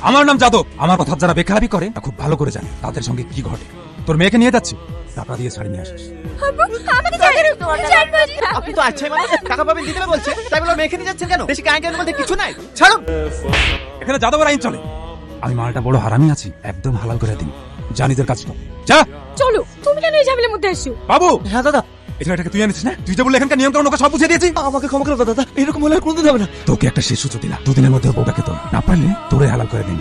আমার নাম যাদব। আমার কথা যারা বেখারাপি করে তা খুব ভালো করে জানে তাদের সঙ্গে কি ঘটে। তোর মেয়েকে নিয়ে যাচ্ছি, টাকা দিয়ে শাড়ি নিয়ে আসিস। আপনি তো আচ্ছাই মানে টাকা পাবেন দিতে বলছে, তাই বলে মেখে নিয়ে যাচ্ছেন কেন? বেশি গায়ের মধ্যে কিছু নাই, ছাড়ুন। এখানে যাদবের আইন চলে। আমি মালটা বড় হারামি আছি, একদম হালাল করে দিন। জানিদের কাজ কর, যা। চলো, তুমি কেন এই ঝামেলার মধ্যে আসছো? বাবু, হ্যাঁ দাদা, এই ছেলেটাকে তুই আনিস না? তুই যে বললে এখানকার নিয়ম কানুন ওকে সব বুঝিয়ে দিয়েছি। আমাকে ক্ষমা করে দাও দাদা, এরকম হলে আর কোনদিন হবে না। তোকে একটা শেষ সুযোগ দিলাম, দুদিনের মধ্যে বউটাকে তোর না পারলে তোরে হালাল করে দিন।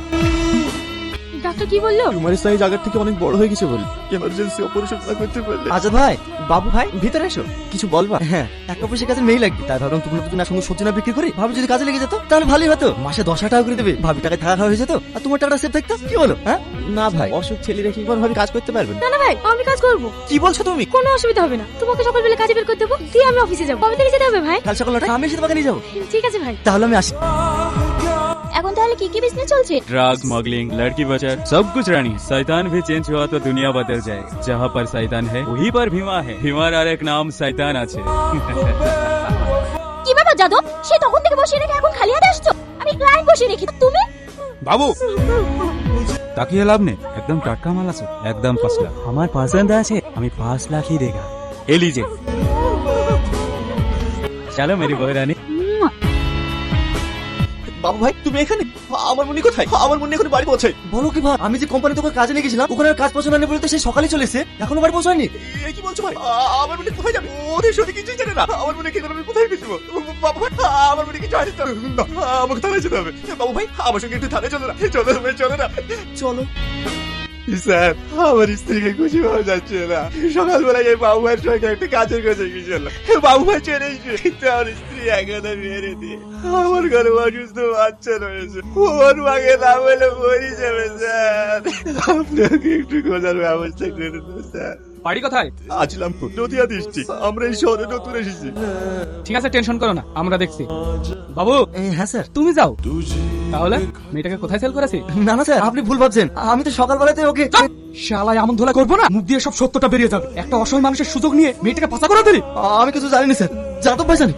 ডাক্তার কি বললো? টিউমারের সাইজ আগের থেকে অনেক বড় হয়ে গেছে বলে এমার্জেন্সি অপারেশন না করতে পারলে। আজাদ ভাই, বাবু ভাই, ভিতরে এসো, কিছু বলবা? হ্যাঁ, টাকা পয়সা কাজে মেয়ে লাগবে, তাই ভাবলাম তুমি যদি না সঙ্গে সবজি না বিক্রি করি, ভাবি যদি কাজে লেগে যেত তাহলে ভালোই হতো। মাসে 10,000 টাকা করে দেবে, ভাবি টাকায় থাকা খাওয়া হয়ে যেত, আর তোমার টাকাটা সেভ থাকতো। কি বলো? হ্যাঁ না ভাই, অসুখ ছেলে রেখে এবার ভাবি কাজ করতে পারবেন না না ভাই, আমি কাজ করবো। কি বলছো তুমি? কোনো অসুবিধা হবে না, তোমাকে সকালবেলা কাজে বের করে দেবো, দিয়ে আমি অফিসে যাবো। কবে থেকে যেতে হবে ভাই? কাল সকালে আমি এসে তোমাকে নিয়ে যাবো। ঠিক আছে ভাই। তাহলে আমি আসি। এখন তাহলে কি কি বিজনেস চলছে? ड्रग स्मगलिंग, लड़की बचत, सब कुछ रानी। शैतान भी चेंज हुआ तो दुनिया बदल जाए। जहाँ पर शैतान है वहीं पर भीमा है। भीमार আর এক নাম শয়তান আছে। কি ব্যাপার যাদব, সে তখন থেকে বসে রেখে এখন খালি হাতে আসছো? আমি ক্লায়েন্ট বসে রেখি, তুমি? বাবু, তাকিয়ে লাভ নেই, একদম টাটকা মাল আছে, একদম 5 লাখ। हमार पसंद আছে, আমি 5 লাখ ही देगा। ले लीजिए। चलो मेरी बहू रानी। বাবু ভাই, তুমি এখানে? আমার মনি কোথায়? আমার মনি এখন বাড়ি পৌঁছাই। বলো কি ভাই, আমি যে কোম্পানিতে ওকে কাজে লেগেছিলাম, ওখানে আর কাজ পৌঁছানো নেই বলতে সে সকালে চলে এসে এখনো বাড়ি পৌঁছায়নি। এই কি বলছো ভাই? আমার মনি কোথায় যাবে? ওদের সাথে কিছুই জানে না। আমার মনি কি আমি কোথায় খুঁজবো? বাবু ভাই, আমার মনি কিছু জানে না। আমাকে থানায় যেতে হবে। বাবু ভাই, আমার সঙ্গে একটু থানায় চলো না। চলো ভাই, চলো না, চলো। স্যার, আমার স্ত্রীকে খুশি পাওয়া যাচ্ছে না। সকালবেলায় এই বাবু ভাইয়ের সঙ্গে একটা কাজের কাছে গেছিলাম। বাবু ভাই চলে এসে কিন্তু আমার স্ত্রী একাদা মেরে দিয়ে আমার ঘরে অসুস্থ বাচ্চা রয়েছে। ওর মাকে না বলে মরে যাবে স্যার। আপনাকে একটু খোঁজার ব্যবস্থা করে দিন স্যার। বাড়ি কোথায়? আজলামপুর, নদিয়া ডিস্ট্রিক্ট। আমরা এই শহরে নতুন এসেছি। ঠিক আছে, টেনশন করো না, আমরা দেখছি। বাবু, হ্যাঁ স্যার। তুমি যাও। তাহলে মেয়েটাকে কোথায় সেল করেছি? না না স্যার, আপনি ভুল ভাবছেন। আমি তো সকালবেলাতে ওকে শালায় এমন ধোলা করবো না, মুখ দিয়ে সব সত্যটা বেরিয়ে যাবে। একটা অসহায় মানুষের সুযোগ নিয়ে মেয়েটাকে পাচার করে দিলি। আমি কিছু জানি না স্যার, যাদব ভাই জানি।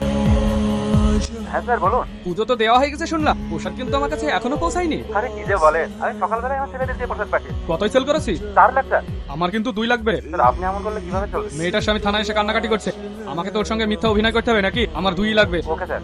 হ্যাঁ স্যার বলুন। পুজো তো দেওয়া হয়ে গেছে শুনলাম, পোশাক কিন্তু আমার কাছে এখনো পৌঁছায়নি। আরে কি যে বলেন, আমি সকালবেলায় আমার ছেলেদের দিয়ে প্রসাদ পাঠিয়ে কতই সেল করেছি? 4 লাখ স্যার। আমার কিন্তু 2 লাগবে। স্যার আপনি এমন করলে কিভাবে চলবে? মেয়েটার স্বামী থানায় এসে কান্নাকাটি করছে, আমাকে তোর সঙ্গে মিথ্যা অভিনয় করতে হবে নাকি? আমার 2 লাগবে। Okay sir.